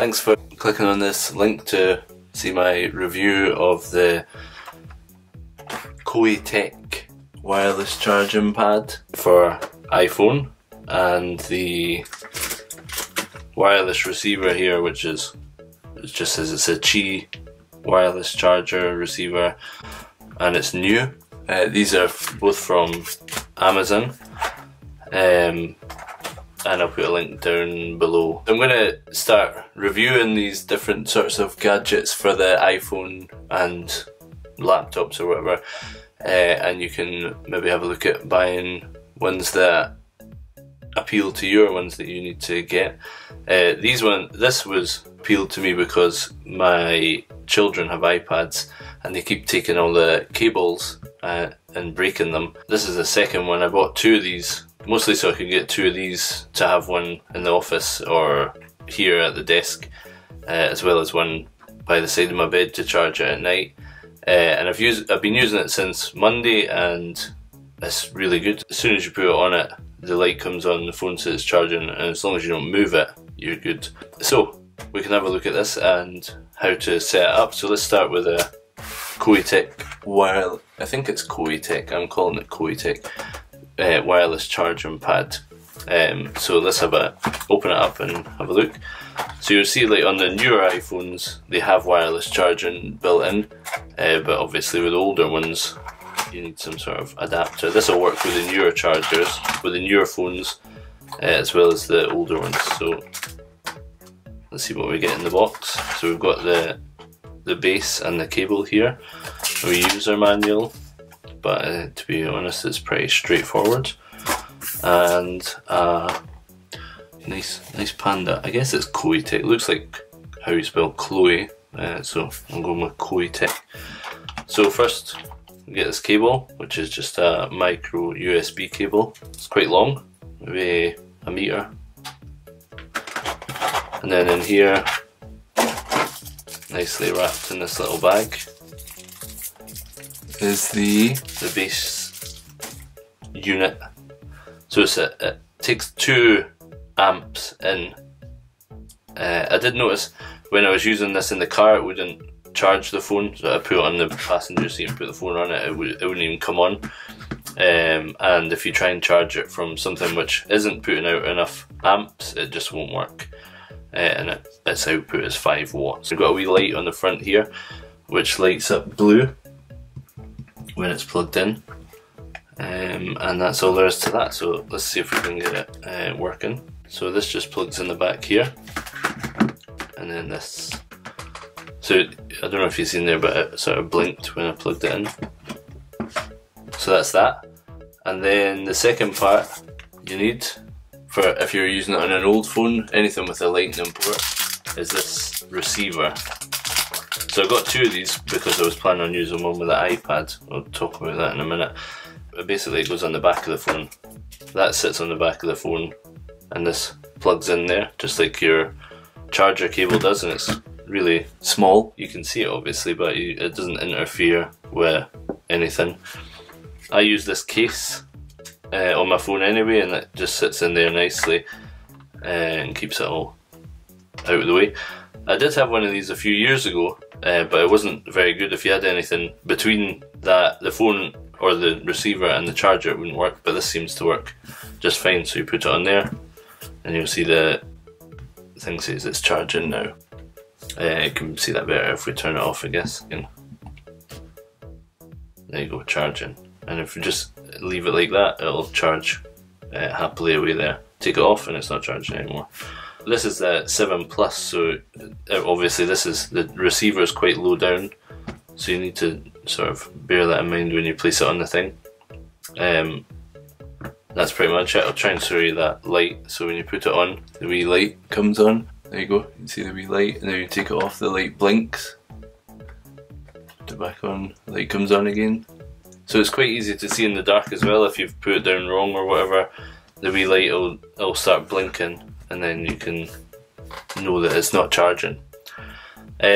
Thanks for clicking on this link to see my review of the CHOETECH wireless charging pad for iPhone and the wireless receiver here, which is, it just says it's a CHI wireless charger receiver and it's new. These are both from Amazon, and I'll put a link down below. I'm going to start reviewing these different sorts of gadgets for the iPhone and laptops or whatever, and you can maybe have a look at buying ones that appeal to you or ones that you need to get. This was appealed to me because my children have iPads and they keep taking all the cables and breaking them. This is the second one. I bought two of these mostly so I could get two of these to have one in the office or here at the desk, as well as one by the side of my bed to charge it at night. And I've been using it since Monday and it's really good. As soon as you put it on it, the light comes on, the phone says it's charging, and as long as you don't move it, you're good. So we can have a look at this and how to set it up. So let's start with a CHOETECH wireless, I think it's CHOETECH, I'm calling it CHOETECH wireless charging pad. So let's open it up and have a look. So you'll see, like on the newer iPhones they have wireless charging built in, but obviously with older ones you need some sort of adapter. This will work with the newer chargers, with the newer phones, as well as the older ones. So let's see what we get in the box. So we've got the base and the cable here, a user manual, but to be honest it's pretty straightforward, and nice Panda. I guess it's CHOETECH. It looks like how you spell Chloe, so I'm going with CHOETECH. So first we get this cable, which is just a micro USB cable. It's quite long, maybe a meter. And then in here, nicely wrapped in this little bag, is the base unit. So it takes 2 amps in. I did notice when I was using this in the car it wouldn't charge the phone, so I put it on the passenger seat and put the phone on it, it wouldn't even come on. And if you try and charge it from something which isn't putting out enough amps, it just won't work. And its output is 5 watts. We've got a wee light on the front here which lights up blue when it's plugged in, and that's all there is to that. So let's see if we can get it working. So this just plugs in the back here, and then this, so I don't know if you've seen there, but it sort of blinked when I plugged it in. So that's that. And then the second part you need, for if you're using it on an old phone, anything with a lightning port, is this receiver. So I got 2 of these because I was planning on using one with the iPad. I'll talk about that in a minute. But basically it goes on the back of the phone. That sits on the back of the phone and this plugs in there just like your charger cable does, and it's really small. You can see it obviously, but it doesn't interfere with anything. I use this case on my phone anyway, and it just sits in there nicely and keeps it all out of the way. I did have one of these a few years ago, but it wasn't very good. If you had anything between the phone or the receiver and the charger, it wouldn't work, but this seems to work just fine. So you put it on there and you'll see the thing says it's charging now. You can see that better if we turn it off, I guess. There you go, charging. And if you just leave it like that, it'll charge happily away there. Take it off and it's not charging anymore. This is the 7 Plus, so obviously the receiver is quite low down, so you need to sort of bear that in mind when you place it on the thing. That's pretty much it. I'll try and show you that light. So when you put it on, the wee light comes on. There you go, you can see the wee light, and then you take it off, the light blinks. Put it back on, the light comes on again. So it's quite easy to see in the dark as well. If you've put it down wrong or whatever, the wee light will start blinking, and then you can know that it's not charging.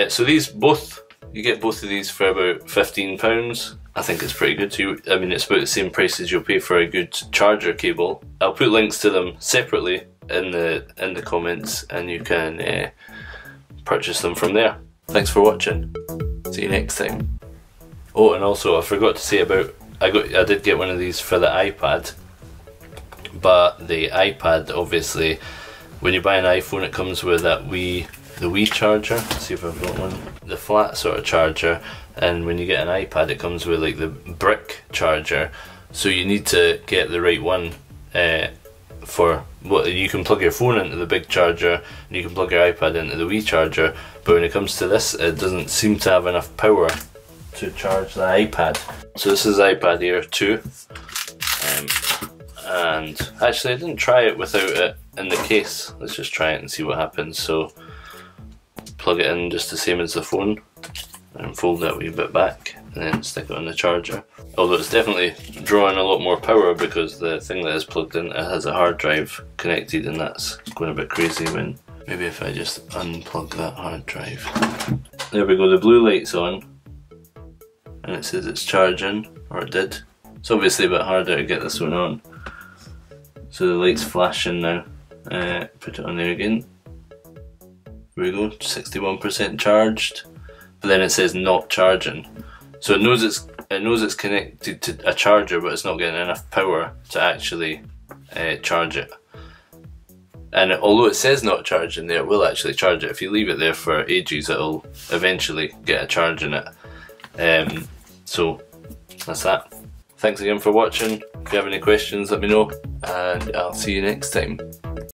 So you get both of these for about £15. I think it's pretty good too. I mean, it's about the same price as you'll pay for a good charger cable. I'll put links to them separately in the comments, and you can purchase them from there. Thanks for watching. See you next time. Oh, and also I forgot to say about, I did get one of these for the iPad, but the iPad, obviously when you buy an iPhone it comes with that the Wii charger. Let's see if I've got one. The flat sort of charger, and when you get an iPad it comes with like the brick charger, so you need to get the right one. For what, you can plug your phone into the big charger and you can plug your iPad into the Wii charger, but when it comes to this it doesn't seem to have enough power to charge the iPad. So this is iPad Air 2, and actually I didn't try it without it in the case. Let's just try it and see what happens. So plug it in just the same as the phone and fold that wee bit back and then stick it on the charger. Although it's definitely drawing a lot more power because the thing that is plugged in, it has a hard drive connected, and that's going a bit crazy when, maybe if I just unplug that hard drive. There we go, the blue light's on and it says it's charging, or it did. It's obviously a bit harder to get this one on. So the light's flashing now. Put it on there again. Here we go, 61% charged. But then it says not charging. So it knows it's connected to a charger, but it's not getting enough power to actually charge it. And although it says not charging there, it will actually charge it. If you leave it there for ages, it'll eventually get a charge in it. So that's that. Thanks again for watching. If you have any questions, let me know, and I'll see you next time.